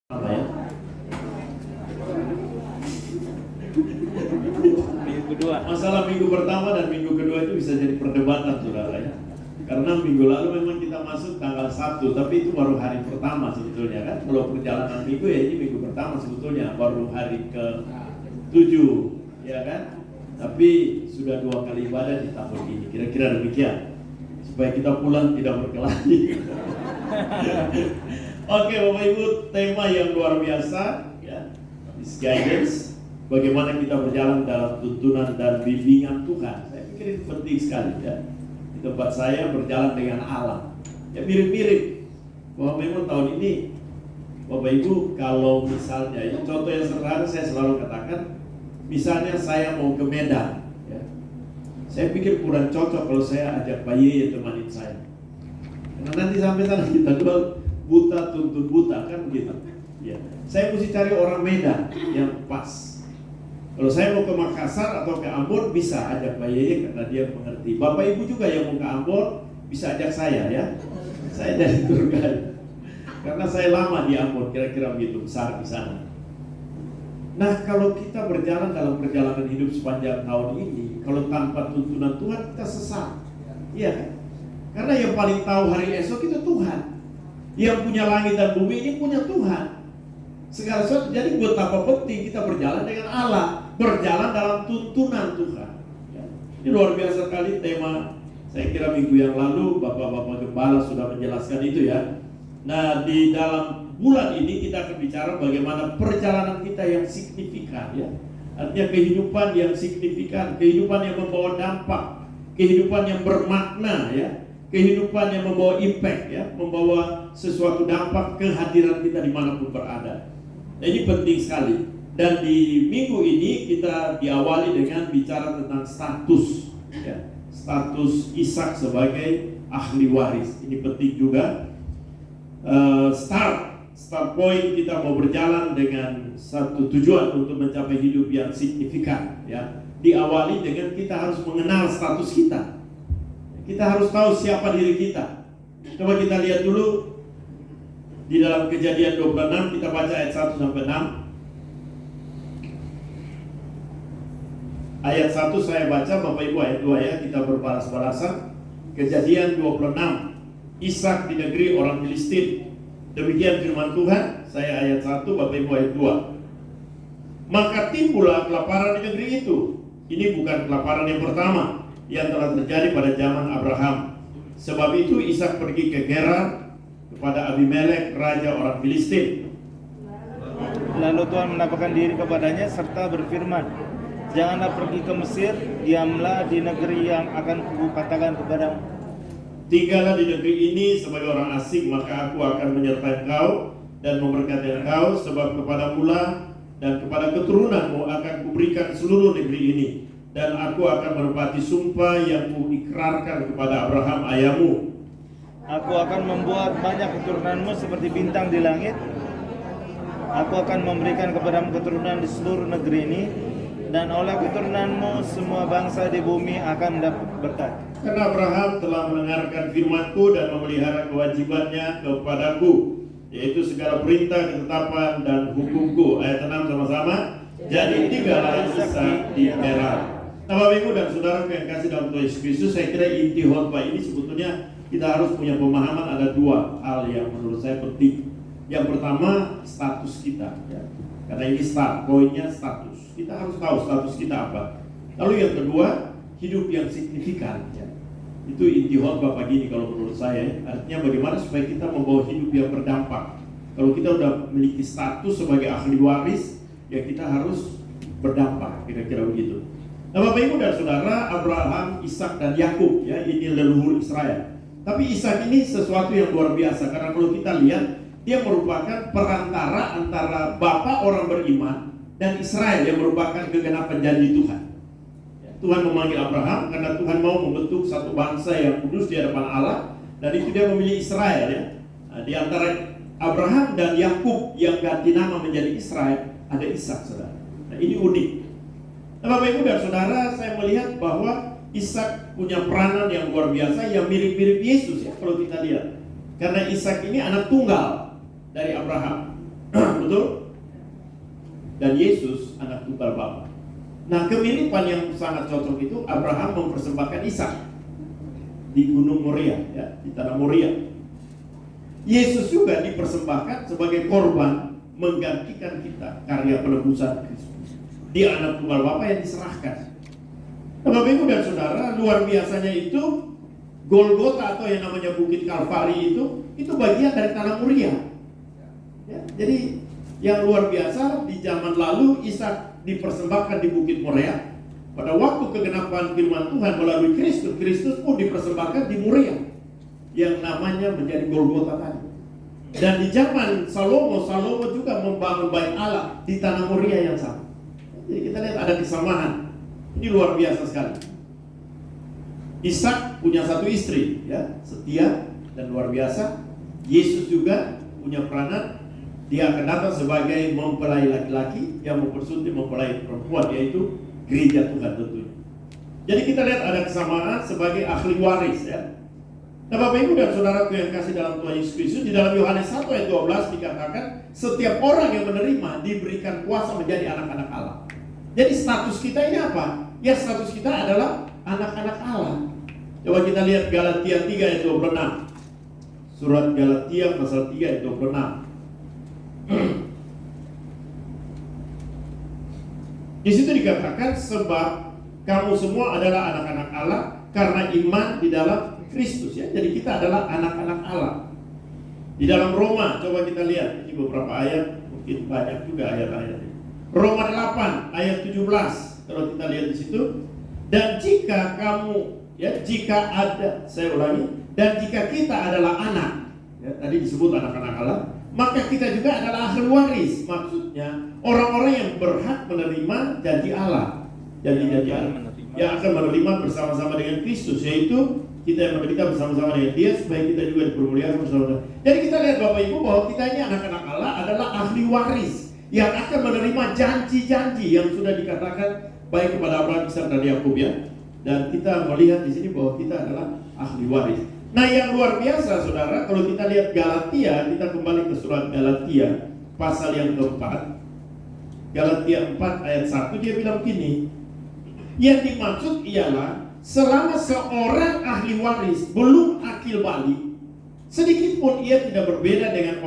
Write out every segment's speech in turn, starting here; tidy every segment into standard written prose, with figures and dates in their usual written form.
Apa ya? Minggu kedua. Masalah minggu pertama dan minggu kedua itu bisa jadi perdebatan, saudara ya. Karena minggu lalu memang kita masuk tanggal 1, tapi itu baru hari pertama sebetulnya kan. Kalau perjalanan minggu ya ini minggu pertama sebetulnya, baru hari ke-7 ya kan. Tapi sudah 2 kali ibadah di tahun ini, kira-kira demikian. Supaya kita pulang tidak berkelahi. Oke Bapak Ibu, tema yang luar biasa ya, is guidance. Bagaimana kita berjalan dalam tuntunan dan bimbingan Tuhan. Saya pikir itu penting sekali ya. Di tempat saya berjalan dengan alam. Ya mirip-mirip. Bahwa memang tahun ini Bapak Ibu, kalau misalnya ini contoh yang sederhana saya selalu katakan, misalnya saya mau ke Medan ya. Saya pikir kurang cocok kalau saya ajak Pak Yeye temanin saya. Karena nanti sampai sana kita jual buta tuntun buta kan begitu. Ya. Saya mesti cari orang Medan yang pas. Kalau saya mau ke Makassar atau ke Ambon bisa ajak Pak Yeye karena dia mengerti. Bapak Ibu juga yang mau ke Ambon bisa ajak saya ya. Saya dari tour guide. Karena saya lama di Ambon, kira-kira begitu besar di sana. Nah, kalau kita berjalan dalam perjalanan hidup sepanjang tahun ini, kalau tanpa tuntunan Tuhan kita sesat. Iya kan? Karena yang paling tahu hari esok itu Tuhan. Yang punya langit dan bumi ini punya Tuhan. Segala sesuatu. Jadi betapa penting kita berjalan dengan Allah, berjalan dalam tuntunan Tuhan ya. Ini luar biasa sekali tema. Saya kira minggu yang lalu Bapak-Bapak Gembala sudah menjelaskan itu ya. Nah, di dalam bulan ini kita akan bicara bagaimana perjalanan kita yang signifikan ya. Artinya kehidupan yang signifikan, kehidupan yang membawa dampak, kehidupan yang bermakna ya. Kehidupan yang membawa impact ya, membawa sesuatu dampak kehadiran kita dimanapun berada. Nah, ini penting sekali. Dan di minggu ini kita diawali dengan bicara tentang status ya, status Ishak sebagai ahli waris. Ini penting juga. Start point kita mau berjalan dengan satu tujuan untuk mencapai hidup yang signifikan ya. Diawali dengan kita harus mengenal status kita. Kita harus tahu siapa diri kita. Coba kita lihat dulu di dalam Kejadian 26, kita baca ayat 1 sampai 6. Ayat 1 saya baca, Bapak Ibu ayat 2 ya, kita berbalas-balasan. Kejadian 26, Ishak di negeri orang Filistin. Demikian firman Tuhan. Saya ayat 1, Bapak Ibu ayat 2. Maka timbullah kelaparan di negeri itu. Ini bukan kelaparan yang pertama yang telah terjadi pada zaman Abraham. Sebab itu Ishak pergi ke Gerar kepada Abimelek, raja orang Filistin. Lalu Tuhan menampakkan diri kepadanya serta berfirman, janganlah pergi ke Mesir, diamlah di negeri yang akan kukatakan kepadamu. Tinggallah di negeri ini sebagai orang asing, maka aku akan menyertai engkau dan memberkati engkau, sebab kepadamu lah dan kepada keturunanmu akan kuberikan seluruh negeri ini. Dan aku akan menepati sumpah yang kuikrarkan kepada Abraham ayahmu. Aku akan membuat banyak keturunanmu seperti bintang di langit. Aku akan memberikan kepadamu keturunan di seluruh negeri ini, dan oleh keturunanmu semua bangsa di bumi akan mendapat berkat. Karena Abraham telah mendengarkan firman-Ku dan memelihara kewajibannya kepadaku, yaitu segala perintah, ketetapan, dan hukum-Ku. Ayat 6 sama-sama. Jadi tinggallah Ishak di Gerar. Nah, Bapak Ibu dan Saudara yang kasih dalam Tuhan Yesus Kristus, saya kira inti khotbah ini sebetulnya kita harus punya pemahaman ada 2 hal yang menurut saya penting. Yang pertama, status kita ya. Karena ini start, poinnya status. Kita harus tahu status kita apa. Lalu yang kedua, hidup yang signifikan ya. Itu inti khotbah pagi ini kalau menurut saya ya. Artinya bagaimana supaya kita membawa hidup yang berdampak. Kalau kita udah memiliki status sebagai ahli waris, ya kita harus berdampak, kira-kira begitu. Nah, Bapak Ibu dan Saudara, Abraham, Ishak dan Yakub ya, ini leluhur Israel. Tapi Ishak ini sesuatu yang luar biasa karena kalau kita lihat dia merupakan perantara antara bapa orang beriman dan Israel yang merupakan kegenapan janji Tuhan. Ya, Tuhan memanggil Abraham karena Tuhan mau membentuk satu bangsa yang kudus di hadapan Allah, dan itu dia memilih Israel ya. Nah, di antara Abraham dan Yakub yang ganti nama menjadi Israel ada Ishak, saudara. Nah, ini unik. Nah, Bapak Ibu dan Saudara, saya melihat bahwa Ishak punya peranan yang luar biasa yang mirip-mirip Yesus ya kalau kita lihat. Karena Ishak ini anak tunggal dari Abraham. Betul? Dan Yesus anak tunggal Bapa. Nah, kemiripan yang sangat cocok itu Abraham mempersembahkan Ishak di Gunung Moria, ya, di tanah Moria. Yesus juga dipersembahkan sebagai korban menggantikan kita karya penebusan Kristus. Dia anak tunggal Bapa yang diserahkan. Nah, Bapak Ibu dan Saudara, luar biasanya itu Golgota atau yang namanya Bukit Kalvari itu bagian dari tanah Moria. Ya, jadi yang luar biasa di zaman lalu Ishak dipersembahkan di Bukit Moria. Pada waktu kegenapan firman Tuhan melalui Kristus, Kristus pun dipersembahkan di Moria yang namanya menjadi Golgota tadi. Dan di zaman Salomo juga membangun bait Allah di tanah Moria yang sama. Jadi kita lihat ada kesamaan. Ini luar biasa sekali. Ishak punya satu istri, ya, setia dan luar biasa. Yesus juga punya peranan. Dia akan datang sebagai mempelai laki-laki yang mempersunting mempelai perempuan, yaitu gereja Tuhan tentunya. Jadi kita lihat ada kesamaan sebagai ahli waris, ya. Nah, Bapak Ibu dan Saudaraku yang kasih dalam Tuhan Yesus Kristus, di dalam Yohanes 1 ayat 12 dikatakan setiap orang yang menerima diberikan kuasa menjadi anak-anak Allah. Jadi status kita ini apa? Ya, status kita adalah anak-anak Allah. Coba kita lihat Galatia 3 ayat 26. Surat Galatia pasal 3 ayat 26. Di situ dikatakan sebab kamu semua adalah anak-anak Allah karena iman di dalam Kristus, ya. Jadi kita adalah anak-anak Allah. Di dalam Roma, coba kita lihat ini beberapa ayat, mungkin banyak juga ayat-ayatnya. Roma 8 ayat 17. Kalau kita lihat di situ, dan jika kamu, ya, jika ada, saya ulangi, dan jika kita adalah anak, ya, tadi disebut anak-anak Allah, maka kita juga adalah ahli waris. Maksudnya orang-orang yang berhak menerima janji Allah, janji-janji Allah, yang akan menerima bersama-sama dengan Kristus, yaitu kita yang menderita bersama-sama dengan Dia supaya kita juga dipermuliakan bersama-sama. Jadi kita lihat Bapak Ibu bahwa kita ini anak-anak Allah adalah ahli waris yang akan menerima janji-janji yang sudah dikatakan baik kepada Abraham, Ishak dan Yakub, ya. Dan kita melihat di sini bahwa kita adalah ahli waris. Nah, yang luar biasa Saudara, kalau kita lihat Galatia, kita kembali ke surat Galatia pasal yang keempat, Galatia 4 ayat 1, dia bilang begini, yang dimaksud ialah selama seorang ahli waris belum akil balik, sedikit pun ia tidak berbeda dengan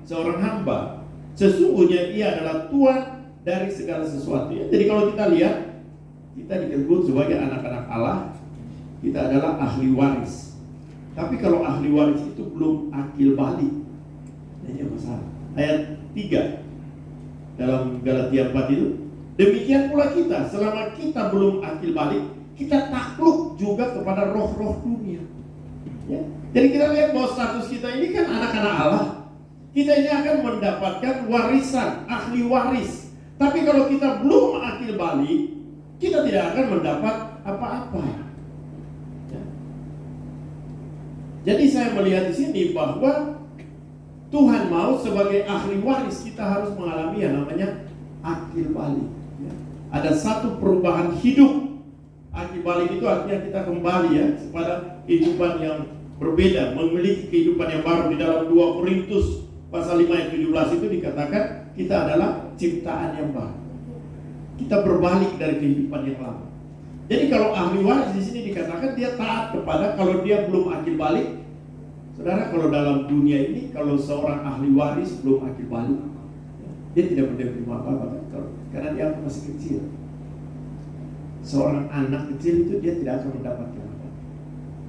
seorang hamba. Sesungguhnya ia adalah tuan dari segala sesuatu, ya. Jadi kalau kita lihat, kita disebut sebagai anak-anak Allah, kita adalah ahli waris. Tapi kalau ahli waris itu belum akil balik, ini masalah. Ayat 3 dalam Galatia 4 itu, demikian pula kita, selama kita belum akil balik, kita takluk juga kepada roh-roh dunia, ya. Jadi kita lihat bahwa status kita ini kan anak-anak Allah. Kita ini akan mendapatkan warisan, ahli waris. Tapi kalau kita belum akil balik, kita tidak akan mendapat apa-apa, ya. Jadi saya melihat di sini bahwa Tuhan mau sebagai ahli waris kita harus mengalami yang namanya akil balik, ya. Ada satu perubahan hidup. Akil balik itu artinya kita kembali, ya, kepada kehidupan yang berbeda, memiliki kehidupan yang baru. Di dalam 2 Korintus pasal 5 ayat 17 itu dikatakan kita adalah ciptaan yang baru. Kita berbalik dari kehidupan yang lama. Jadi kalau ahli waris di sini dikatakan dia taat kepada, kalau dia belum akil balik. Saudara, kalau dalam dunia ini kalau seorang ahli waris belum akil balik, dia tidak menerima apa-apa, karena dia masih kecil. Seorang anak kecil itu dia tidak akan mendapatkan apa.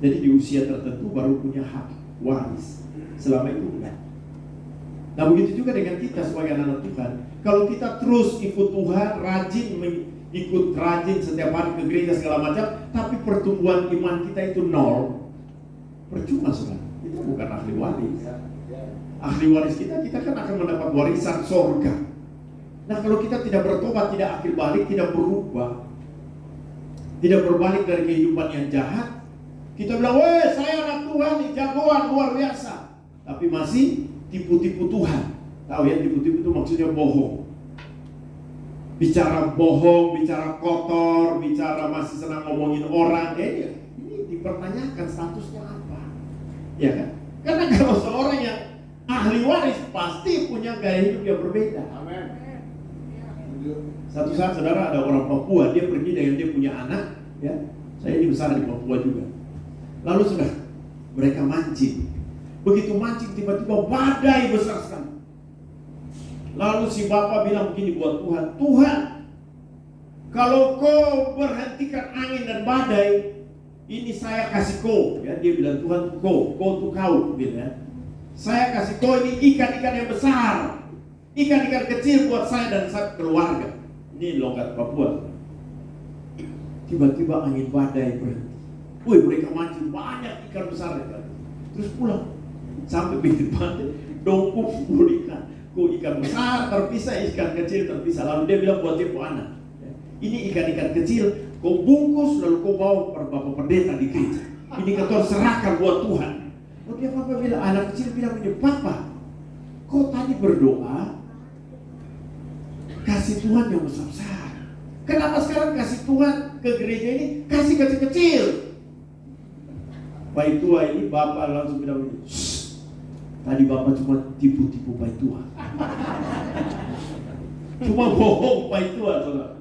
Jadi di usia tertentu baru punya hak waris. Selama itu enggak. Nah, begitu juga dengan kita sebagai anak Tuhan. Kalau kita terus ikut Tuhan, rajin setiap hari ke gereja segala macam, tapi pertumbuhan iman kita itu 0, percuma, saudara. Kita bukan ahli waris. Ahli waris kita kan akan mendapat warisan sorga. Nah, kalau kita tidak bertobat, tidak akil balik, tidak berubah, tidak berbalik dari kehidupan yang jahat, kita bilang, weh, saya anak Tuhan, jagoan luar biasa, tapi masih tipu-tipu Tuhan. Tahu ya, tipu-tipu itu maksudnya bohong. Bicara bohong, bicara kotor, bicara masih senang ngomongin orang. Ini dipertanyakan statusnya apa, ya kan? Karena kalau seorang yang ahli waris pasti punya gaya hidup yang berbeda. Amin. Satu saat saudara ada orang Papua, dia pergi dengan dia punya anak, ya. Saya ini besar di Papua juga. Lalu sudah mereka mancing. Begitu mancing tiba-tiba badai besar sekali. Lalu si bapak bilang begini buat Tuhan, Tuhan, kalau kau berhentikan angin dan badai, ini saya kasih kau. Ya, dia bilang Tuhan kau tuh kau, gitu ya. Saya kasih kau ini ikan-ikan yang besar, ikan-ikan kecil buat saya dan saya keluarga. Ini logat Papua. Tiba-tiba angin badai berhenti. Wih, mereka mancing banyak ikan besar ya. Terus pulang sampai pinggir pantai, dongkuk 10 ikan. Ikan besar terpisah, ikan kecil terpisah. Lalu dia bilang buat dia anak, ini ikan-ikan kecil, kau bungkus lalu kau bawa per bapak pendeta di gereja. Ini kau serahkan buat Tuhan. Lalu dia papa bilang, anak kecil bilang ini, Papa, kau tadi berdoa kasih Tuhan yang besar-besar. Kenapa sekarang kasih Tuhan ke gereja ini kasih kecil-kecil? Baik tua ini bapak langsung bilang ini, tadi bapak cuma tipu-tipu baik tua. Cuma bohong baik tua, saudara.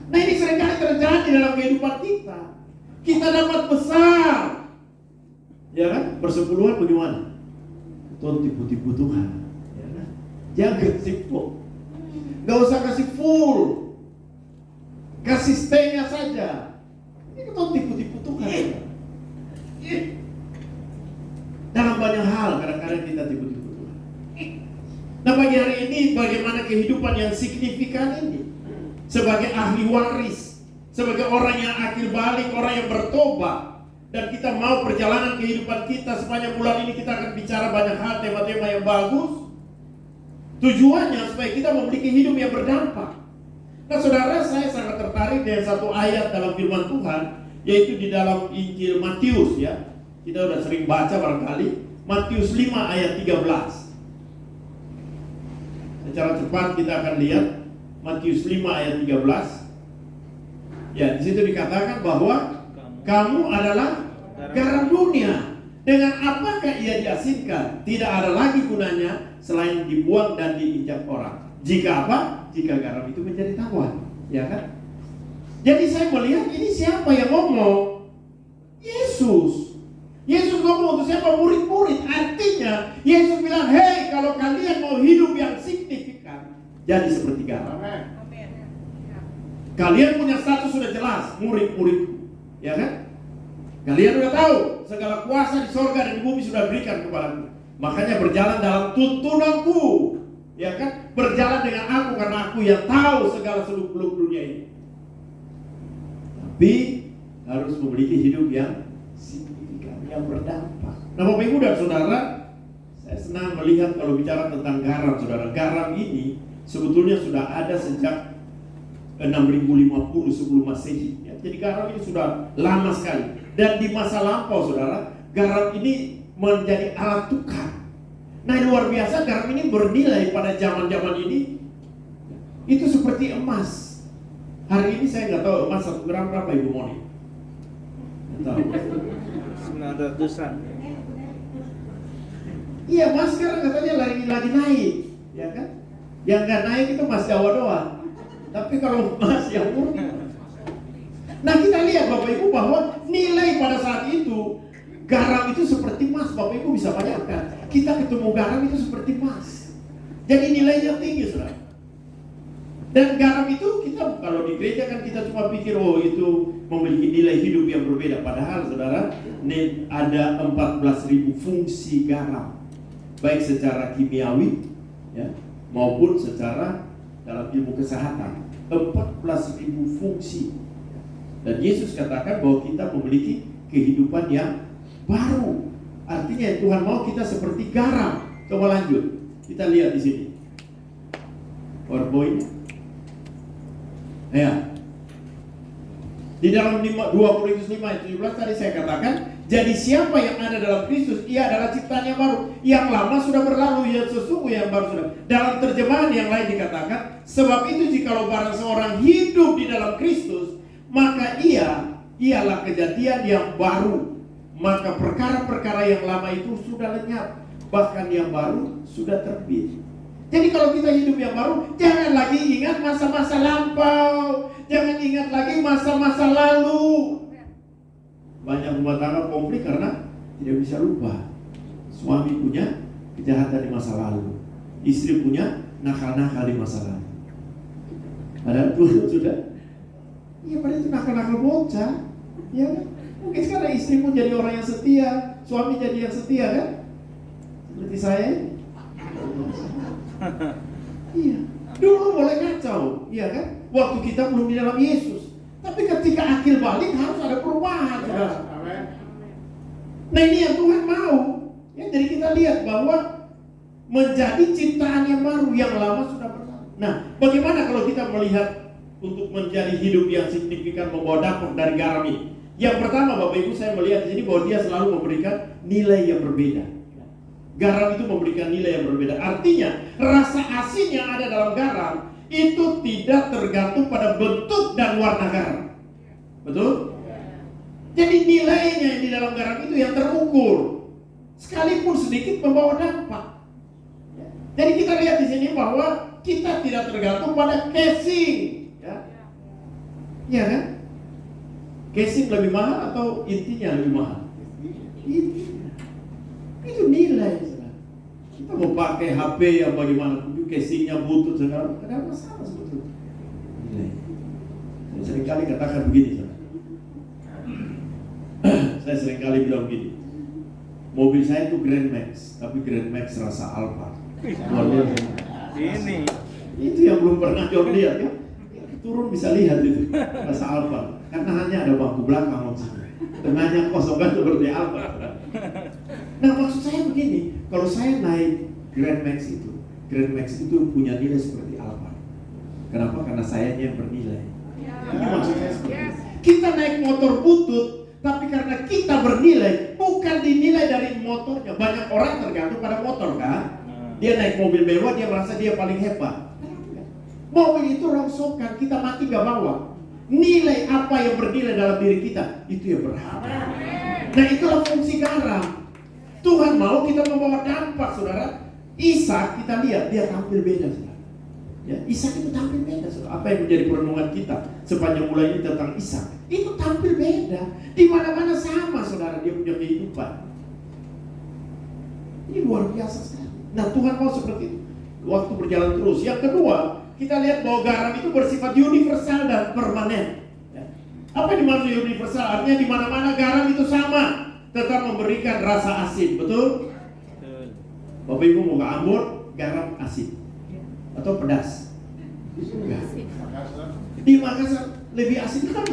Nah ini seringkali terjadi dalam kehidupan kita. Kita dapat besar, ya kan? Persepuluhan bagaimana? Tuhan tipu-tipu Tuhan, ya kan? Jangan tipu. Gak usah kasih full, kasih setengah saja. Ini Tuhan tipu-tipu Tuhan. Ya. Dalam banyak hal kadang-kadang kita tipu-tipu Tuhan. Nah pagi hari ini bagaimana kehidupan yang signifikan ini? Sebagai ahli waris, sebagai orang yang akhir balik, orang yang bertobat. Dan kita mau perjalanan kehidupan kita sepanjang bulan ini kita akan bicara banyak hal, tema-tema yang bagus. Tujuannya supaya kita memiliki hidup yang berdampak. Nah saudara, saya sangat tertarik dengan satu ayat dalam firman Tuhan, yaitu di dalam Injil Matius ya. Kita sudah sering baca barangkali, Matius 5 ayat 13. Secara cepat kita akan lihat Matius 5 ayat 13. Ya, di situ dikatakan bahwa kamu adalah garam dunia. Dengan apakah ia diasinkan? Tidak ada lagi gunanya selain dibuang dan diinjak orang. Jika apa? Jika garam itu menjadi tawar, ya kan? Jadi saya melihat ini siapa yang ngomong? Yesus. Yesus ngomong untuk siapa? Murid-murid. Artinya Yesus bilang, hei, kalau kalian mau hidup yang signifikan, jadi seperti garam. Kalian punya status sudah jelas, murid-muridku, ya kan? Kalian sudah tahu segala kuasa di sorga dan di bumi sudah berikan kepadaku. Makanya berjalan dalam tuntunanku, ya kan? Berjalan dengan aku karena aku yang tahu segala seluk-beluk dunia ini. Tapi harus memiliki hidup yang signifikan, yang berdampak. Nah Bapak Ibu dan Saudara, saya senang melihat kalau bicara tentang garam, Saudara. Garam ini sebetulnya sudah ada sejak 6050 sebelum Masehi. Ya. Jadi garam ini sudah lama sekali. Dan di masa lampau, Saudara, garam ini menjadi alat tukar. Nah luar biasa, garam ini bernilai pada zaman-zaman ini. Itu seperti emas. Hari ini saya nggak tahu emas 1 gram berapa Ibu Moni. Nggak tahu. 900-an. Iya, emas sekarang katanya lagi naik, ya kan? Yang nggak naik itu emas Jawa doang. Tapi kalau emas yang murni. Nah kita lihat Bapak Ibu bahwa nilai pada saat itu garam itu seperti emas. Bapak Ibu bisa bayangkan, kita ketemu garam itu seperti emas. Jadi nilainya tinggi, Saudara. Dan garam itu kita kalau di gereja kan kita cuma pikir oh itu memiliki nilai hidup yang berbeda. Padahal Saudara, ada 14.000 fungsi garam, baik secara kimiawi ya, maupun secara dalam ilmu kesehatan. 14.000 fungsi. Dan Yesus katakan bahwa kita memiliki kehidupan yang baru. Artinya Tuhan mau kita seperti garam. Coba lanjut. Kita lihat di sini. PowerPoint. Ya. Di dalam 2 Korintus 5 ayat 17 tadi saya katakan, jadi siapa yang ada dalam Kristus, ia adalah ciptaan yang baru. Yang lama sudah berlalu, yang sesungguhnya yang baru sudah. Dalam terjemahan yang lain dikatakan, sebab itu jikalau barang seorang hidup di dalam Kristus, maka ialah kejadian yang baru. Maka perkara-perkara yang lama itu sudah lenyap. bahkan yang baru sudah terbit. Jadi kalau kita hidup yang baru, jangan lagi ingat masa-masa lampau, jangan ingat lagi masa-masa lalu. Banyak rumah tangga konflik karena tidak bisa lupa. Suami punya kejahatan di masa lalu, istri punya nakal-nakal di masa lalu. Padahal Tuhan sudah, ya padahal itu nakal-nakal bocah, ya kan? Mungkin sekarang istri pun jadi orang yang setia, suami jadi yang setia kan? Seperti saya. Iya, dulu boleh kacau, iya kan? Waktu kita belum di dalam Yesus. Tapi ketika akil balik harus ada perubahan, saudara. Nah ini yang Tuhan mau. Ya, jadi kita lihat bahwa menjadi ciptaan yang baru, yang lama sudah berlalu. Nah, bagaimana kalau kita melihat untuk menjadi hidup yang signifikan membawa dampak dari garam ini? Yang pertama, Bapak Ibu, saya melihat di sini bahwa dia selalu memberikan nilai yang berbeda. Garam itu memberikan nilai yang berbeda. Artinya, rasa asin yang ada dalam garam itu tidak tergantung pada bentuk dan warna garam. Betul? Jadi nilainya yang di dalam garam itu yang terukur. Sekalipun sedikit membawa dampak. Jadi kita lihat di sini bahwa kita tidak tergantung pada casing. Ya kan? Casing lebih mahal atau intinya lebih mahal? Intinya. Itu nilai. Kita mau pakai HP yang bagaimana pun casingnya butut segala, tidak ada masalah sebetulnya. Nilai. Saya seringkali katakan begini, saya seringkali bilang begini. Mobil saya itu Grand Max, tapi Grand Max rasa Alphard. Luar biasa. Ini Itu yang belum pernah John lihat ya. Turun bisa lihat itu rasa Alphard. Karena hanya ada bangku belakang maksudnya. Tengahnya kosong kan seperti Alphard. Nah maksud saya begini, kalau saya naik Grand Max itu punya nilai seperti Alphard. Kenapa? Karena saya yang bernilai. Ini maksud saya seperti itu. Kita naik motor butut, tapi karena kita bernilai, bukan dinilai dari motornya. Banyak orang tergantung pada motor kan. Dia naik mobil mewah, dia merasa dia paling hebat. Mobil itu rongsokan, kita mati gak bawa. Nilai apa yang bernilai dalam diri kita, itu yang berharga. Nah itulah fungsi garam. Tuhan mau kita membawa dampak, saudara. Ishak kita lihat dia tampil beda, saudara. Ya, Ishak itu tampil beda, saudara. Apa yang menjadi perenungan kita sepanjang mulai ini tentang Ishak? Itu tampil beda. Di mana-mana sama, saudara, dia punya kehidupan. Ini luar biasa sekali. Nah Tuhan mau seperti itu. Waktu berjalan terus. Yang kedua, kita lihat bahwa garam itu bersifat universal dan permanen. Ya. Apa yang dimaksud universal? Artinya di mana-mana garam itu sama. Tetap memberikan rasa asin, betul? Bapak Ibu mau ke Ambon, garam asin atau pedas? Enggak. Di Makassar lebih asin lagi.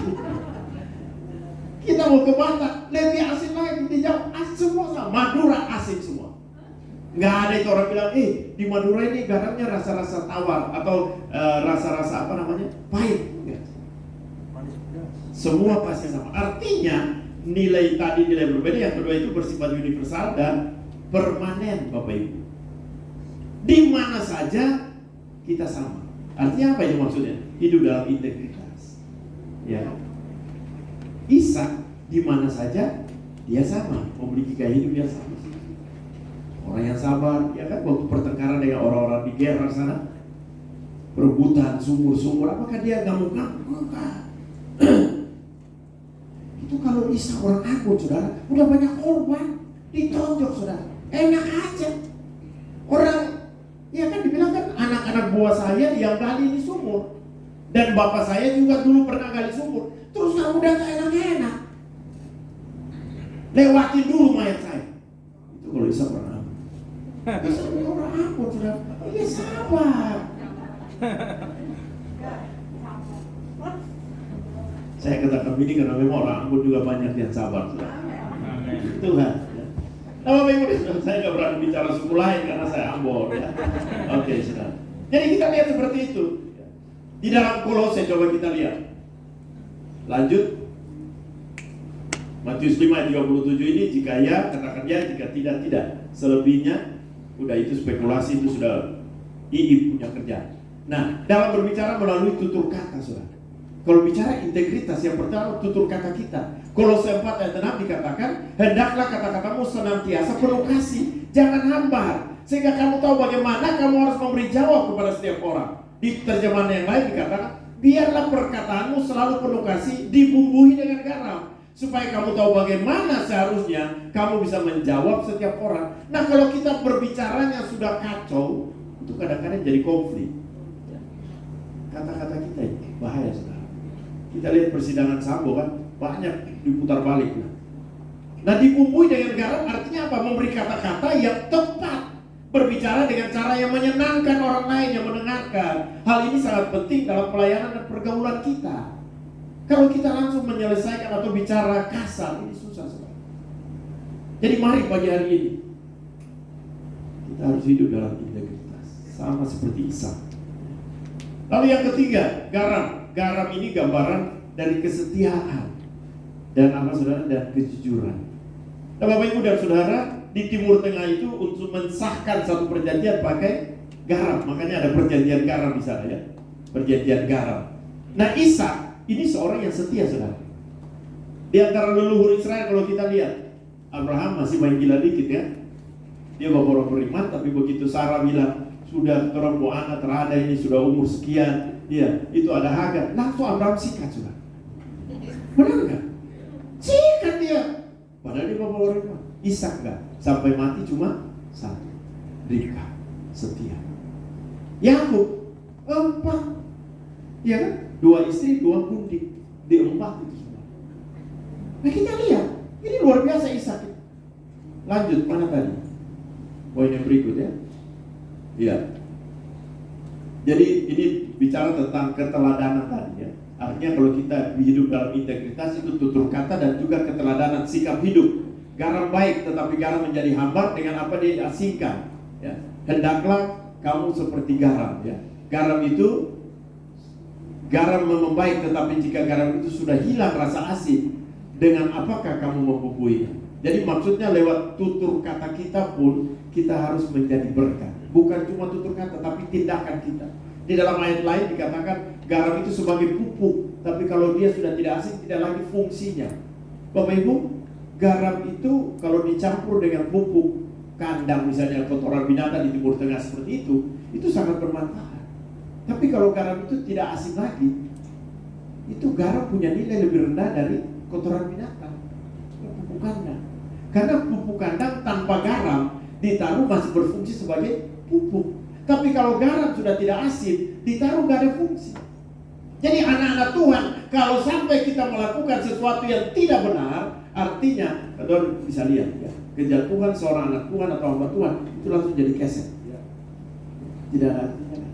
Kita mau ke Batak, lebih asin lagi. Di Jawa asin semua sama. Madura asin semua. Enggak ada itu orang bilang, di Madura ini garamnya rasa-rasa tawar atau rasa-rasa apa namanya? Pahit. Enggak. Semua pasti sama. Artinya nilai tadi nilai berbeda, yang kedua itu bersifat universal dan permanen, Bapak Ibu. Di mana saja kita sama. Artinya apa itu maksudnya? Hidup dalam integritas. Ya. Ishak di mana saja dia sama, memiliki gaya hidup yang sama. Orang yang sabar, ya kan, waktu pertengkaran dengan orang-orang di Gerar sana, perebutan sumur-sumur, apakah dia ngamuk-ngamuk? Itu kalau Ishak orang Ambon, saudara, udah banyak korban, ditonjok, saudara, enak aja. Orang, ya kan dibilang kan anak-anak buah saya yang gali di sumur, dan bapak saya juga dulu pernah gali sumur. Terus kamu udah gak enak-enak, lewatin dulu mayat saya. Itu kalau Ishak orang Ambon. Ishak orang Ambon, saudara, dia sabar. Saya katakan begini karena memang orang Ambon juga banyak yang sabar, saudara. Tuhan. Nah, Bapak Ibu, saya nggak berani bicara suku lain karena saya Ambon. Ya. Oke, saudara. Jadi kita lihat seperti itu. Di dalam Kolose coba kita lihat. Lanjut. Matius 5:37 ini, jika ya katakan ya, jika tidak tidak. Selebihnya udah itu spekulasi, itu sudah Iib punya kerja. Nah, dalam berbicara melalui tutur kata, saudara. Kalau bicara integritas, yang pertama tutur kata kita. Kolose 4 ayat 6 dikatakan, hendaklah kata-katamu senantiasa penuh kasih, jangan hambar, sehingga kamu tahu bagaimana kamu harus memberi jawab kepada setiap orang. Di terjemahan yang lain dikatakan, biarlah perkataanmu selalu penuh kasih, dibumbui dengan garam, supaya kamu tahu bagaimana seharusnya kamu bisa menjawab setiap orang. Nah, kalau kita berbicaranya sudah kacau, itu kadang-kadang jadi konflik. Kata-kata kita ini bahaya, saudara. Kita lihat persidangan Sambo kan, banyak diputar balik. Nah, dibumbui dengan garam artinya apa? Memberi kata-kata yang tepat, berbicara dengan cara yang menyenangkan orang lain yang mendengarkan. Hal ini sangat penting dalam pelayanan dan pergaulan kita. Kalau kita langsung menyelesaikan atau bicara kasar, ini susah sekali. Jadi mari pagi hari ini kita harus hidup dalam integritas, sama seperti Isa. Lalu yang ketiga, garam. Garam ini gambaran dari kesetiaan dan apa saudara, dan kejujuran. Nah, Bapak Ibu dan Saudara, di Timur Tengah itu untuk mensahkan satu perjanjian pakai garam. Makanya ada perjanjian garam di sana, ya. Perjanjian garam. Nah, Ishak ini seorang yang setia, saudara. Di antara leluhur Israel, kalau kita lihat, Abraham masih main gila dikit, ya. Dia bawa beriman, tapi begitu Sarah bilang sudah terombo anak terada, ini sudah umur sekian, ya, itu ada Hagar, langsung Abraham sikat, saudara. Benar nggak? Sikat dia. Padahal dia bawa beriman. Ishak enggak, sampai mati cuma satu, Ribka, setia. Yakub 4, ya kan? 2 istri, 2 gundik, di 4 itu semua. Nah, kita lihat, ini luar biasa Ishak. Lanjut, mana tadi? Poin yang berikut, ya. Iya. Jadi ini bicara tentang keteladanan tadi, ya. Artinya kalau kita hidup dalam integritas, itu tutur kata dan juga keteladanan sikap hidup. Garam baik, tetapi garam menjadi hambar dengan apa dia asingkan, ya. Hendaklah kamu seperti garam, ya. Garam itu, garam membaik, tetapi jika garam itu sudah hilang rasa asin, dengan apakah kamu membubuinya? Jadi maksudnya lewat tutur kata kita pun kita harus menjadi berkat. Bukan cuma tutur kata, tapi tindakan kita. Di dalam ayat lain dikatakan garam itu sebagai pupuk, tapi kalau dia sudah tidak asin, tidak lagi fungsinya. Bapak Ibu, garam itu kalau dicampur dengan pupuk kandang, misalnya kotoran binatang di Timur Tengah seperti itu sangat bermanfaat. Tapi kalau garam itu tidak asin lagi, itu garam punya nilai lebih rendah dari kotoran binatang, pupuk kandang. Karena pupuk kandang tanpa garam ditaruh masih berfungsi sebagai pupuk. Tapi kalau garam sudah tidak asin, ditaruh gak ada fungsi. Jadi anak-anak Tuhan, kalau sampai kita melakukan sesuatu yang tidak benar, artinya, saudara bisa lihat, ya, kejatuhan seorang anak Tuhan atau hamba Tuhan itu langsung jadi keset, ya. Tidak ada artinya.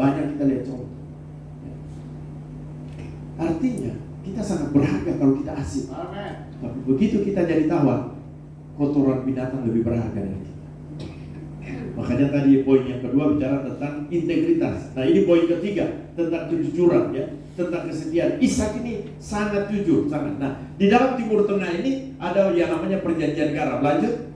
Banyak kita lihat contoh, ya. Artinya kita sangat berharga kalau kita asin. Amen. Tapi begitu kita jadi tawar, kotoran binatang lebih berharga dari kita. Makanya tadi poin yang kedua bicara tentang integritas. Nah, ini poin ketiga tentang kejujuran, ya, tentang kesetiaan. Ishak ini sangat jujur, sangat. Nah, di dalam Timur Tengah ini ada yang namanya perjanjian garam. Lanjut.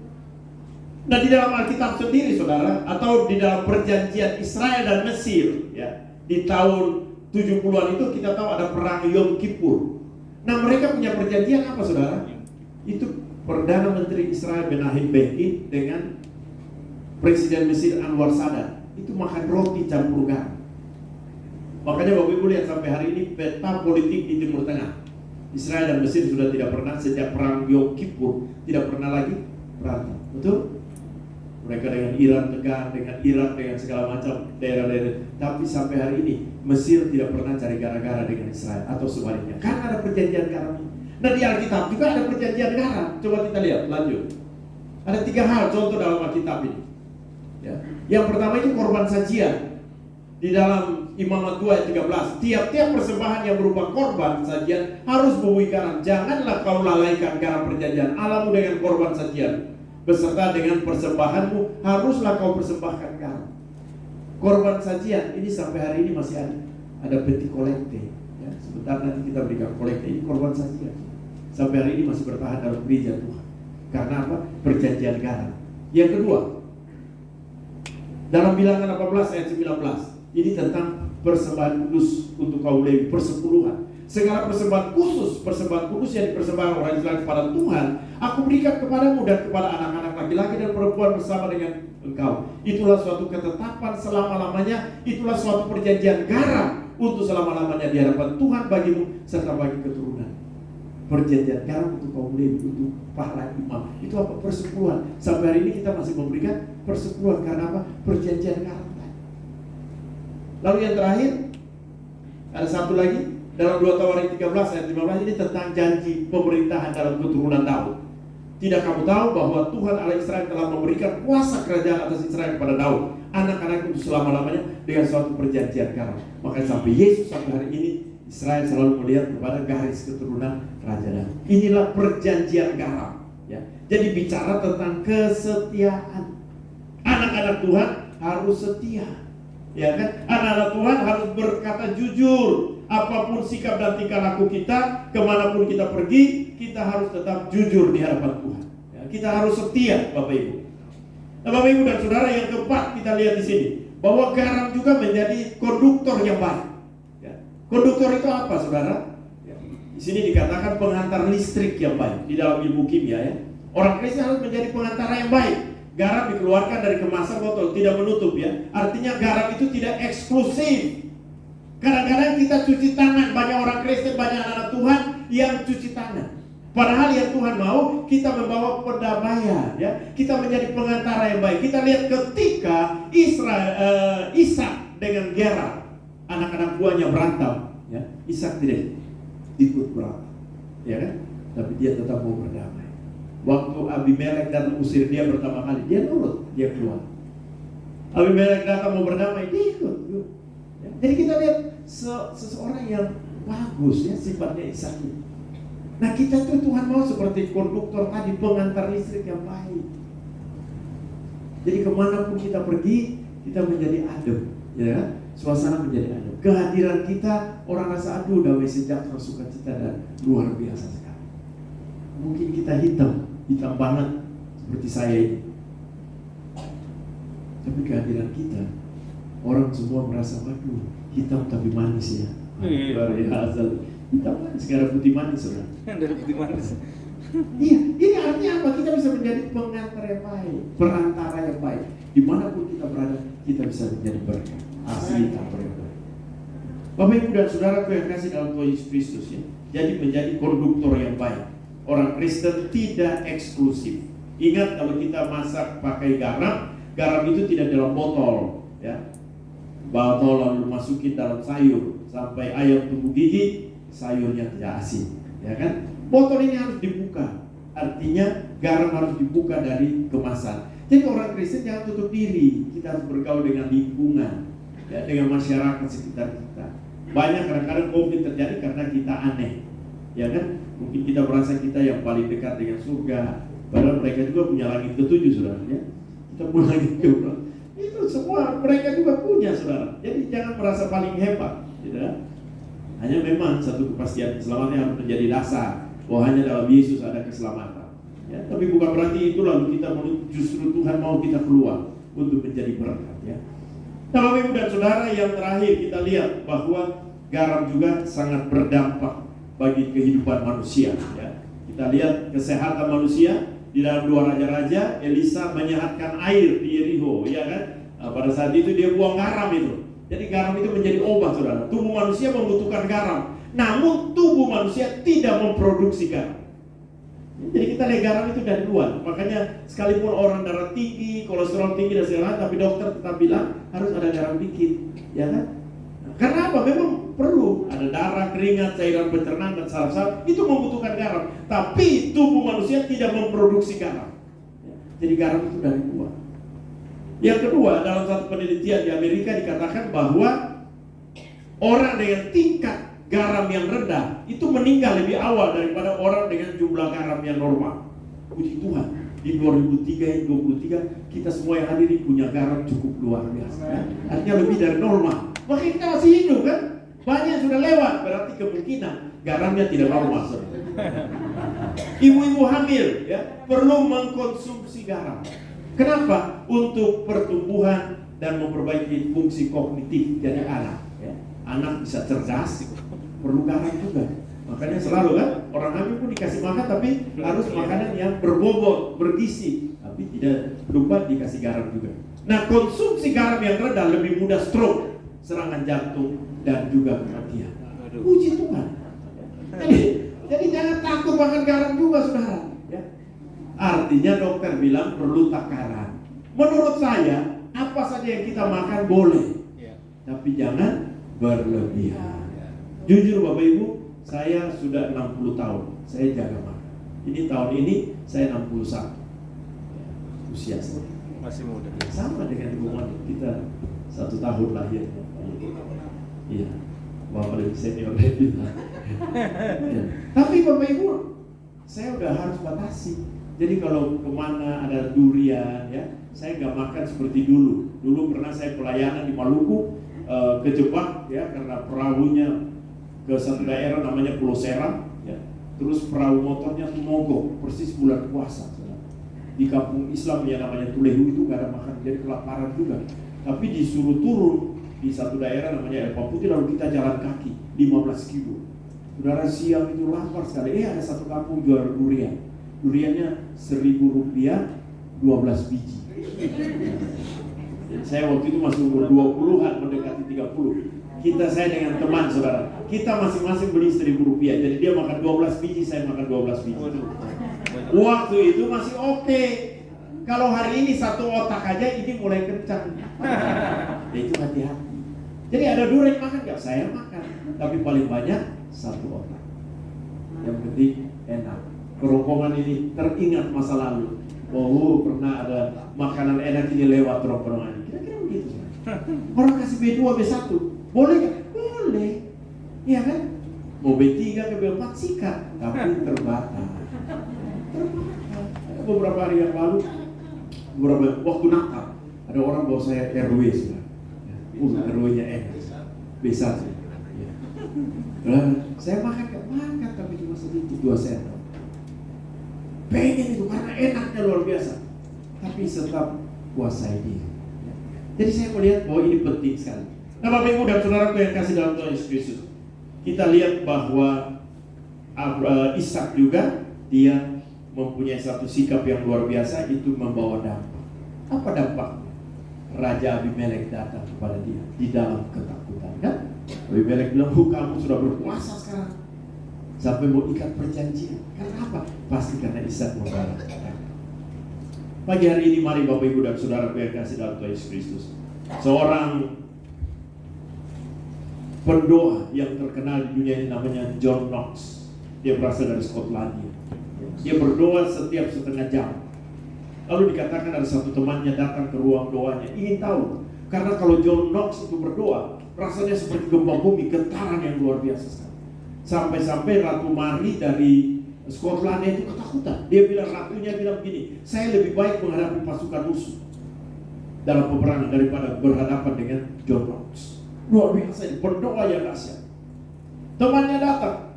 Nah, di dalam Alkitab sendiri, saudara, atau di dalam perjanjian Israel dan Mesir, ya, di tahun 70-an itu kita tahu ada perang Yom Kippur. Nah, mereka punya perjanjian apa, saudara? Itu Perdana Menteri Israel Menachem Begin dengan Presiden Mesir Anwar Sadat itu makan roti campur garam. Makanya Bapak Ibu lihat sampai hari ini peta politik di Timur Tengah, Israel dan Mesir sudah tidak pernah sejak perang Yom Kippur tidak pernah lagi berantem. Betul? Mereka dengan Iran tegang, dengan Irak, dengan segala macam daerah-daerah. Tapi sampai hari ini Mesir tidak pernah cari gara-gara dengan Israel atau sebaliknya. Karena ada perjanjian garam. Nah, di Alkitab juga ada perjanjian garam. Coba kita lihat, lanjut. Ada 3 hal contoh dalam Alkitab ini. Ya. Yang pertama itu korban sajian. Di dalam Imamat 2 ayat 13, tiap-tiap persembahan yang berupa korban sajian harus bumbui garam. Janganlah kau lalaikan garam perjanjian Allahmu dengan korban sajian. Beserta dengan persembahanmu haruslah kau persembahkan garam. Korban sajian ini sampai hari ini masih ada. Ada peti kolekte, ya. Sebentar nanti kita berikan kolekte. Ini korban sajian. Sampai hari ini masih bertahan dalam gereja Tuhan. Karena apa? Perjanjian garam. Yang kedua, dalam Bilangan 18 ayat 19, ini tentang persembahan kudus untuk kaum Lewi, persepuluhan. segala persembahan kudus yang dipersembahkan orang Israel kepada Tuhan, aku berikan kepadamu dan kepada anak-anak laki-laki dan perempuan bersama dengan engkau. Itulah suatu ketetapan selama-lamanya, itulah suatu perjanjian garam untuk selama-lamanya di hadapan Tuhan bagimu serta bagi keturunan. Perjanjian garam untuk kaum Lewi, untuk para imam. Itu apa? Persepuluhan. Sampai hari ini kita masih memberikan persepuluhan. Karena apa? Perjanjian garam. Lalu yang terakhir, ada satu lagi dalam 2 Tawarik 13 ayat 15, ini tentang janji pemerintahan dalam keturunan Daud. Tidak kamu tahu bahwa Tuhan Allah Israel telah memberikan kuasa kerajaan atas Israel kepada Daud, anak-anak untuk selama-lamanya dengan suatu perjanjian garam. Maka sampai Yesus sampai hari ini Israel selalu melihat kepada garis keturunan Raja Daud. Inilah perjanjian garam. Ya. Jadi bicara tentang kesetiaan. Anak-anak Tuhan harus setia. Ya kan? Anak-anak Tuhan harus berkata jujur. Apapun sikap dan tingkah laku kita, kemanapun kita pergi, kita harus tetap jujur di hadapan Tuhan. Ya, kita harus setia, Bapak Ibu. Nah, Bapak Ibu dan Saudara, yang keempat kita lihat di sini bahwa garam juga menjadi konduktor yang baik. Ya. Konduktor itu apa, Saudara? Ya. Di sini dikatakan pengantar listrik yang baik di dalam ilmu kimia. Ya. Orang Kristen harus menjadi pengantara yang baik. Garam dikeluarkan dari kemasan botol, tidak menutup ya. Artinya garam itu tidak eksklusif. Kadang-kadang kita cuci tangan, banyak orang Kristen, banyak anak Tuhan yang cuci tangan. Padahal yang Tuhan mau, kita membawa pendamaian, ya. Kita menjadi pengantara yang baik. Kita lihat ketika Ishak dengan Gerar, anak-anak buahnya berantem, ya. Ishak tidak ikut berantem, ya kan? Tapi dia tetap mau berdamai. Waktu Abimelek datang usir dia pertama kali, dia nurut, dia keluar. Abimelek datang mau berdamai, dia ikut. Ya. Jadi kita lihat seseorang yang bagus ya sifatnya Ishak ini. Nah kita tuh Tuhan mau seperti konduktor tadi, pengantar listrik yang baik. Jadi kemanapun kita pergi, kita menjadi adem, ya. Suasana menjadi adem. Kehadiran kita orang rasa aduh damai sejahtera sukacita dan luar biasa sekali. Mungkin kita hitam banget seperti saya ini. Tapi kehadiran kita, orang semua merasa waduh hitam tapi manis ya. Luar biasa. Hitam manis, sekarang putih manis sudah. Dari putih manis. Iya, ini artinya apa? Kita bisa menjadi pengantar yang baik, perantara yang baik. Dimanapun kita berada, kita bisa menjadi berkat. Asli tak berkat. Bapak Ibu dan Saudaraku yang kasih dalam Tuhan Yesus Kristus ya. Jadi menjadi konduktor yang baik. Orang Kristen tidak eksklusif. Ingat kalau kita masak pakai garam, garam itu tidak dalam botol, ya. Botol lalu masukin dalam sayur sampai ayam tumbuh gigi, sayurnya tidak asin, ya kan? Botol ini harus dibuka. Artinya garam harus dibuka dari kemasan. Jadi orang Kristen jangan tutup diri. Kita harus bergaul dengan lingkungan, ya, dengan masyarakat sekitar kita. Banyak kadang-kadang konflik terjadi karena kita aneh, ya kan? Mungkin kita merasa kita yang paling dekat dengan surga, padahal mereka juga punya langit ketujuh, saudara. Ya? Kita punya langit ketujuh. Itu semua mereka juga punya, saudara. Jadi jangan merasa paling hebat, gitu ya. Hanya memang satu kepastian keselamatan harus menjadi dasar bahwa hanya dalam Yesus ada keselamatan. Ya, tapi bukan berarti itu lalu kita justru Tuhan mau kita keluar untuk menjadi berkat. Ya. Nah, Bapak Ibu dan Saudara, yang terakhir kita lihat bahwa garam juga sangat berdampak bagi kehidupan manusia. Ya. Kita lihat kesehatan manusia di dalam 2 Raja-Raja. Elisa menyehatkan air di Yeriho, ya kan? Nah, pada saat itu dia buang garam itu. Jadi garam itu menjadi obat, saudara. Tubuh manusia membutuhkan garam, namun tubuh manusia tidak memproduksi garam. Jadi kita lihat garam itu dari luar. Makanya sekalipun orang darah tinggi, kolesterol tinggi dan segala, tapi dokter tetap bilang harus ada garam dikit, ya kan? Nah, karena apa? Memang perlu ada darah, keringat, cairan pencernaan dan saraf-saraf itu membutuhkan garam. Tapi tubuh manusia tidak memproduksi garam. Jadi garam itu dari luar. Yang kedua, dalam satu penelitian di Amerika dikatakan bahwa orang dengan tingkat garam yang rendah itu meninggal lebih awal daripada orang dengan jumlah garam yang normal. Puji Tuhan, di 2023 kita semua yang hadir punya garam cukup luar biasa, ya? Artinya lebih dari normal. Makanya kita masih hidup kan? Banyak sudah lewat, berarti kemungkinan garamnya tidak normal. Ibu-ibu hamil ya perlu mengkonsumsi garam. Kenapa? Untuk pertumbuhan dan memperbaiki fungsi kognitif dari anak. Ya. Anak bisa cerdas, perlu garam juga. Makanya selalu kan orang hamil pun dikasih makan, tapi harus makanan yang berbobot, bergizi, tapi tidak lupa dikasih garam juga. Nah, konsumsi garam yang rendah lebih mudah stroke, serangan jantung, dan juga kematian. Puji Tuhan. Jadi jangan takut makan garam juga, saudara. Ya. Artinya dokter bilang perlu takaran. Menurut saya, apa saja yang kita makan boleh, tapi jangan berlebihan. Jujur Bapak Ibu, saya sudah 60 tahun, saya jaga makan. Ini tahun ini saya 61. Usia saya Masih muda. sama dengan ibu kita 1 tahun lahir. Iya, Bapak lebih senior dari kita. Ya. Tapi Bapak Ibu, saya udah harus batasi. Jadi kalau kemana ada durian, ya, saya nggak makan seperti dulu. Dulu pernah saya pelayanan di Maluku, kejebak ya karena perahunya ke satu daerah namanya Pulau Seram, ya. Terus perahu motornya tuh mogok persis bulan puasa. Di kampung Islam yang namanya Tulehu itu gak ada makan, jadi kelaparan juga. Tapi disuruh turun di satu daerah namanya Elpa Putih, lalu kita jalan kaki 15 kilo. Saudara, siang itu lapar sekali. Ada satu kampung jual durian. Duriannya Rp1.000, 12 biji. Saya waktu itu masih umur 20-an, mendekati 30. Saya dengan teman, saudara, kita masing-masing beli Rp1.000. Jadi dia makan 12 biji, saya makan 12 biji. Waktu itu masih oke. Kalau hari ini satu otak aja, ini mulai kencang. Ya itu hati-hati. Jadi ada durian makan nggak? Saya makan, tapi paling banyak satu otak. Yang penting enak. Kerongkongan ini teringat masa lalu. Oh, pernah ada makanan enak ini lewat kerongkongan ini. Kira-kira begitu. Orang kasih B2, B1, boleh nggak? Boleh. Iya kan? Mau B3 ke B4 sikat, tapi terbatas. Beberapa hari yang lalu, waktu Natal, ada orang bawa saya RW sudah. RW-nya enak. B1. Ya. Saya makan tapi cuma sedikit, 2 sendok. Pengen itu karena enaknya luar biasa. Tapi tetap kuasai dia. Jadi saya melihat bahwa ini penting sekali. Nah, Bapak Ibu dan Saudaraku yang kasih dalam Tuhan Yesus Kristus, kita lihat bahwa Ishak juga dia mempunyai satu sikap yang luar biasa, itu membawa dampak. Apa dampaknya? Raja Abimelek datang kepada dia di dalam ketakutan, kan? Abimelek bilang, kamu sudah berpuasa sekarang sampai mau ikat perjanjian. Karena apa? Pasti karena Ishak membawa dampak. Pagi hari ini mari Bapak Ibu dan Saudara yang kasih dalam Tuhan Yesus Kristus, seorang pendoa yang terkenal di dunia ini namanya John Knox. Dia berasal dari Skotlandia. Dia berdoa setiap setengah jam. Lalu dikatakan ada satu temannya datang ke ruang doanya, ingin tahu. Karena kalau John Knox itu berdoa, rasanya seperti gempa bumi, getaran yang luar biasa sekali. Sampai-sampai Ratu Mary dari Skotlandia itu ketakutan. Ratunya bilang begini, saya lebih baik menghadapi pasukan musuh dalam peperangan daripada berhadapan dengan John Knox. Luar biasa, berdoa yang dahsyat. Temannya datang.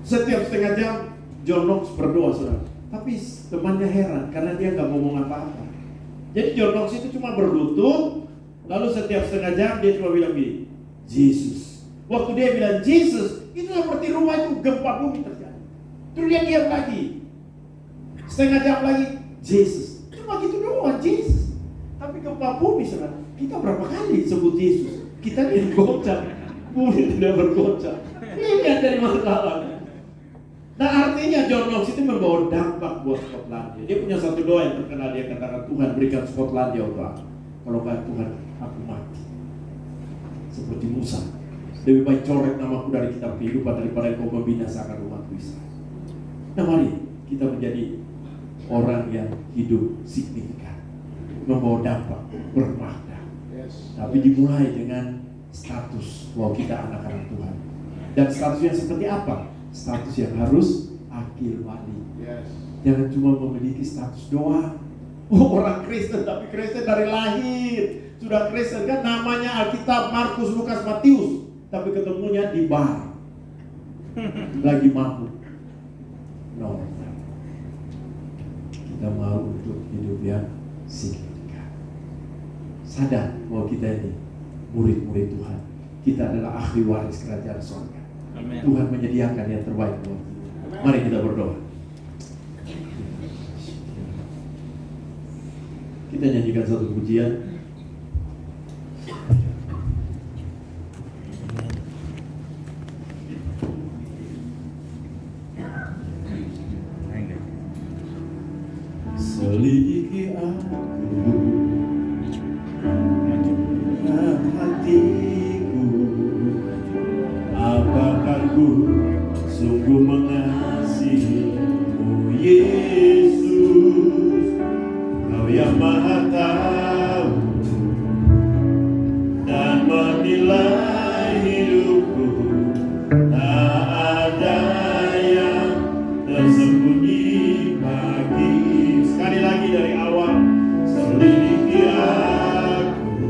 Setiap setengah jam John Knox berdoa, saudara. Tapi temannya heran karena dia nggak ngomong apa-apa. Jadi John Knox itu cuma berlutut, lalu setiap setengah jam dia cuma bilang gini, Jesus. Waktu dia bilang Jesus, itu seperti rumah itu gempa bumi terjadi. Terus dia diam lagi. Setengah jam lagi, Jesus. Cuma gitu doang, Jesus. Tapi gempa bumi, saudara. Kita berapa kali sebut Yesus? Kita bergoncang, bumi tidak bergoncang. Ini yang dari masalah. Nah, artinya John Knox itu membawa dampak buat Skotlandia. Dia punya satu doa yang terkenal, dia katakan, Tuhan berikan Skotlandia doa. Kalau enggak Tuhan, aku mati. Seperti Musa. Lebih baik coret namaku dari kitab kehidupan daripada kau membinasakan umatku Israel. Nah, mari kita menjadi orang yang hidup signifikan, membawa dampak, bermakna. Tapi dimulai dengan status bahwa kita anak-anak Tuhan. Dan statusnya seperti apa? Status yang harus akil wali. Jangan cuma memiliki status doang. Orang Kristen, tapi Kristen dari lahir sudah Kristen, kan namanya Alkitab Markus, Lukas, Matius, tapi ketemunya di bar lagi mabuk. No, kita mau untuk hidup yang signifikan. Sadar bahwa kita ini murid-murid Tuhan. kita adalah ahli waris kerajaan surga. Amin. Tuhan menyediakan yang terbaik buat kita. Mari kita berdoa. Kita nyanyikan satu pujian. Selidiki aku dalam hatiku, apakah ku sungguh mengasihimu, Yesus, Kau yang Maha Tahu dan menilai hidupku, tak ada yang tersembunyi bagi. Sekali lagi dari awal, selidiki aku,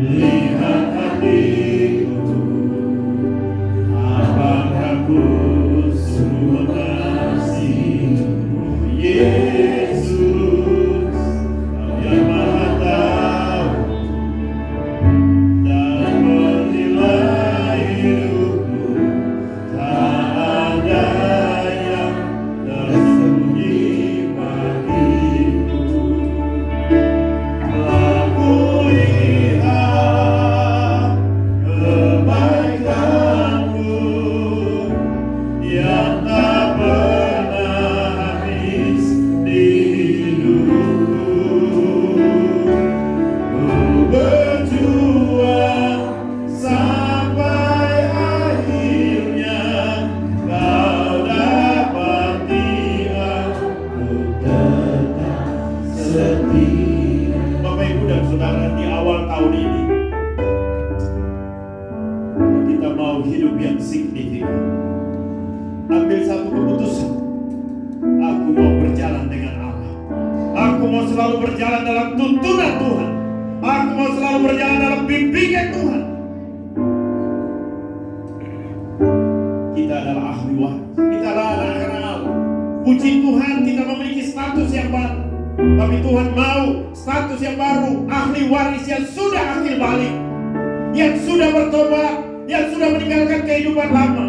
lihat hatiku, apakah ku sungguh mengasihimu, Yesus, Kau yang Maha Tahu dan menilai hidupku, tak ada yang tersembunyi bagiku. Aku lihat kebaikan-Mu yang tak pernah habis di hidupku. Ku berjuang sampai akhirnya Kau dapati aku tetap setia. Bapak Ibu dan Saudara, di awal tahun ini kita mau hidup yang signifikan. Ambil satu keputusan. Aku mau berjalan dengan Allah. Aku mau selalu berjalan dalam tuntunan Tuhan. Aku mau selalu berjalan dalam bimbingan Tuhan. Kita adalah ahli waris. Kita adalah anak-anak Allah. Puji Tuhan, kita memiliki status yang baru. Tapi Tuhan mau status yang baru, ahli waris yang sudah akil balik, yang sudah bertobat, yang sudah meninggalkan kehidupan lama.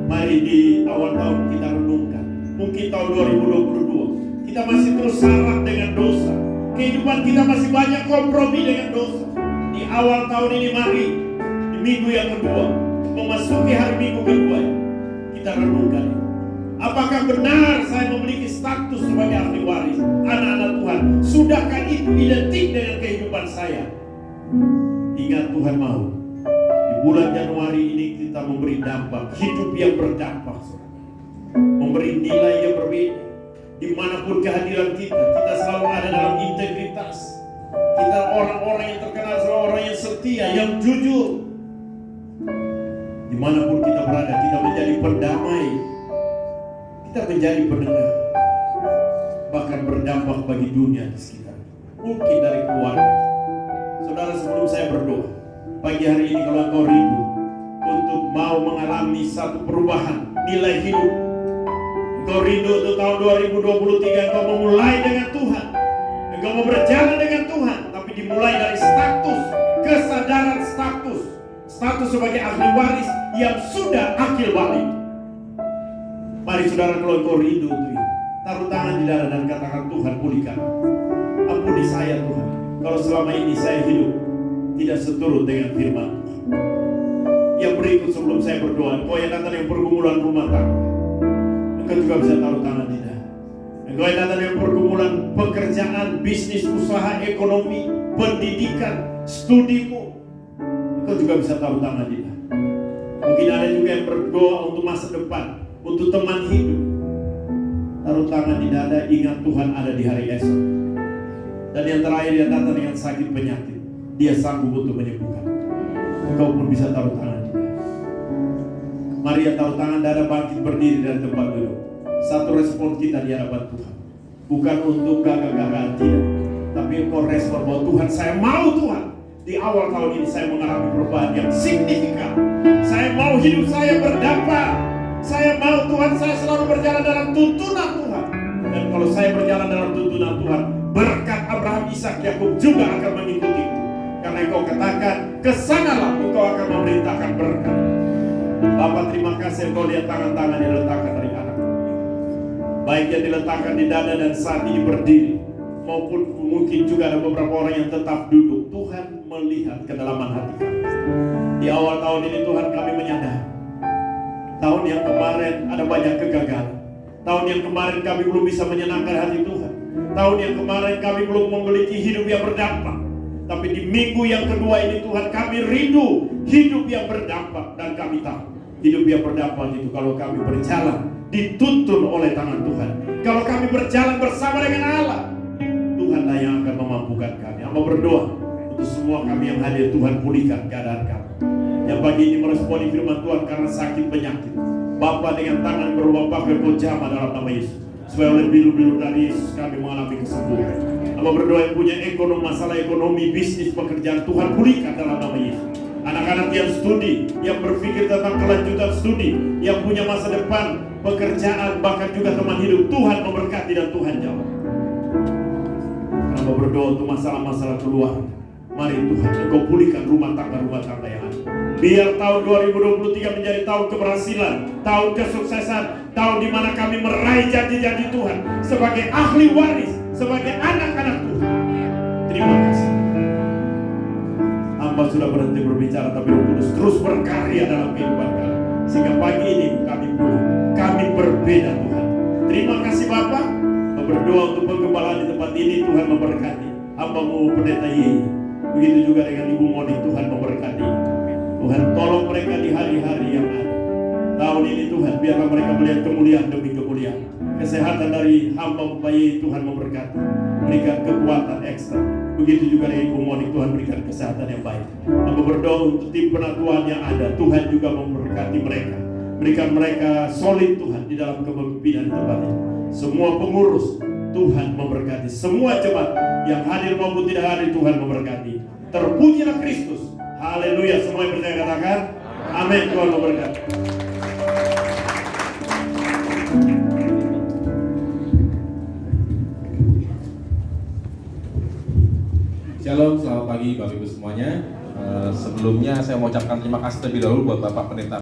Mari di awal tahun kita renungkan. Mungkin tahun 2022 kita masih terus syarat dengan dosa. Kehidupan kita masih banyak kompromi dengan dosa. Di awal tahun ini mari di minggu yang kedua, memasuki hari minggu kedua, kita renungkan. Apakah benar saya memiliki status sebagai ahli waris, anak-anak Tuhan? Sudahkah itu identik dengan kehidupan saya? Ingat, Tuhan mau di bulan Januari ini kita memberi dampak, hidup yang berdampak, memberi nilai yang berbeda. Dimanapun kehadiran kita selalu ada dalam integritas. Kita orang-orang yang terkenal sebagai orang yang setia, yang jujur. Dimanapun kita berada, kita menjadi pendamai, kita menjadi pendengar, bahkan berdampak bagi dunia di sekitar. Mungkin dari keluarga. Saudara, sebelum saya berdoa, pagi hari ini kalau engkau rindu untuk mau mengalami satu perubahan nilai hidup, engkau rindu untuk tahun 2023, engkau memulai dengan Tuhan, engkau mau berjalan dengan Tuhan, tapi dimulai dari status, kesadaran status sebagai ahli waris yang sudah akil balik. Mari saudara, kalau engkau rindu untuk itu, taruh tangan di dada dan katakan, Tuhan pulihkan. Ampuni saya Tuhan, kalau selama ini saya hidup tidak seturut dengan firman Tuhan. Yang berikut sebelum saya berdoa, engkau yang datang yang pergumulan rumah tangga, engkau juga bisa taruh tangan di dada. Engkau yang datang yang pergumulan pekerjaan, bisnis, usaha, ekonomi, pendidikan, studimu, engkau juga bisa taruh tangan di dada. Mungkin ada juga yang berdoa untuk masa depan, untuk teman hidup. Taruh tangan di dada, ingat Tuhan ada di hari esok. Dan yang terakhir, yang datang dengan sakit penyakit, Dia sanggup untuk menyembuhkan. Engkau pun bisa taruh tangan di dada. Mari yang taruh tangan dada bangkit berdiri dari tempat duduk. Satu respon kita di hadapan Tuhan, bukan untuk gagah-gagahan, tidak, tapi engkau respon bahwa Tuhan, saya mau Tuhan, di awal tahun ini saya mengalami perubahan yang signifikan. Saya mau hidup saya berdampak. Saya mau Tuhan, saya selalu berjalan dalam tuntunan Tuhan. Dan kalau saya berjalan dalam tuntunan Tuhan, berkat Abraham, Ishak, Yakub juga akan mengikutiku. Karena Engkau katakan, kesanalah Engkau akan memerintahkan berkat. Bapa, terima kasih Engkau lihat tangan-tangan yang diletakkan dari anak. Baik yang diletakkan di dada dan saat ini berdiri, maupun mungkin juga ada beberapa orang yang tetap duduk. Tuhan melihat kedalaman hati kami. Di awal tahun ini Tuhan kami menyadari, tahun yang kemarin ada banyak kegagalan. Tahun yang kemarin kami belum bisa menyenangkan hati Tuhan. Tahun yang kemarin kami belum memiliki hidup yang berdampak. Tapi di minggu yang kedua ini Tuhan, kami rindu hidup yang berdampak. Dan kami tahu hidup yang berdampak itu kalau kami berjalan dituntun oleh tangan Tuhan. Kalau kami berjalan bersama dengan Allah, Tuhanlah yang akan memampukan kami. Hamba berdoa untuk semua kami yang hadir, Tuhan pulihkan keadaan kami. Yang pagi ini meresponi firman Tuhan karena sakit penyakit, Bapa dengan tangan berubah Kau jamah dalam nama Yesus, supaya oleh bilu-bilu dari Yesus kami mengalami kesembuhan. Hamba berdoa yang punya masalah ekonomi, bisnis, pekerjaan, Tuhan pulihkan dalam nama Yesus. Anak-anak yang studi, yang berpikir tentang kelanjutan studi, yang punya masa depan, pekerjaan, bahkan juga teman hidup, Tuhan memberkati dan Tuhan jawab. Hamba berdoa untuk masalah-masalah keluarga. Mari Tuhan, Engkau pulihkan rumah tangga yang ada. Biar tahun 2023 menjadi tahun keberhasilan, tahun kesuksesan, tahun di mana kami meraih janji-janji Tuhan sebagai ahli waris, sebagai anak-anak Tuhan. Terima kasih. Hamba sudah berhenti berbicara, tapi Roh Kudus terus berkarya dalam kehidupan kami. Sehingga pagi ini kami pulang, kami berbeda Tuhan. Terima kasih Bapa. Berdoa untuk penggembalaan di tempat ini, Tuhan memberkati. Hamba-Mu Pendeta Yeay, begitu juga dengan Ibu Moni, Tuhan memberkati. Tuhan tolong mereka di hari-hari yang ada. Tahun ini Tuhan, biarlah mereka melihat kemuliaan demi kemuliaan. Kesehatan dari hamba bayi Tuhan memberkati, berikan kekuatan ekstra. Begitu juga dari Ibu Moni, Tuhan berikan kesehatan yang baik. Hamba berdoa untuk tim penatuan yang ada, Tuhan juga memberkati mereka. Berikan mereka solid Tuhan di dalam kepemimpinan tempat ini. Semua pengurus Tuhan memberkati. Semua jemaat yang hadir maupun tidak hadir Tuhan memberkati. Terpujilah Kristus. Haleluya. Semua yang percaya katakan amin. Tuhan memberkati. Shalom, selamat pagi Bapak Ibu semuanya. Sebelumnya saya mau ucapkan terima kasih terlebih dahulu buat Bapak Pendeta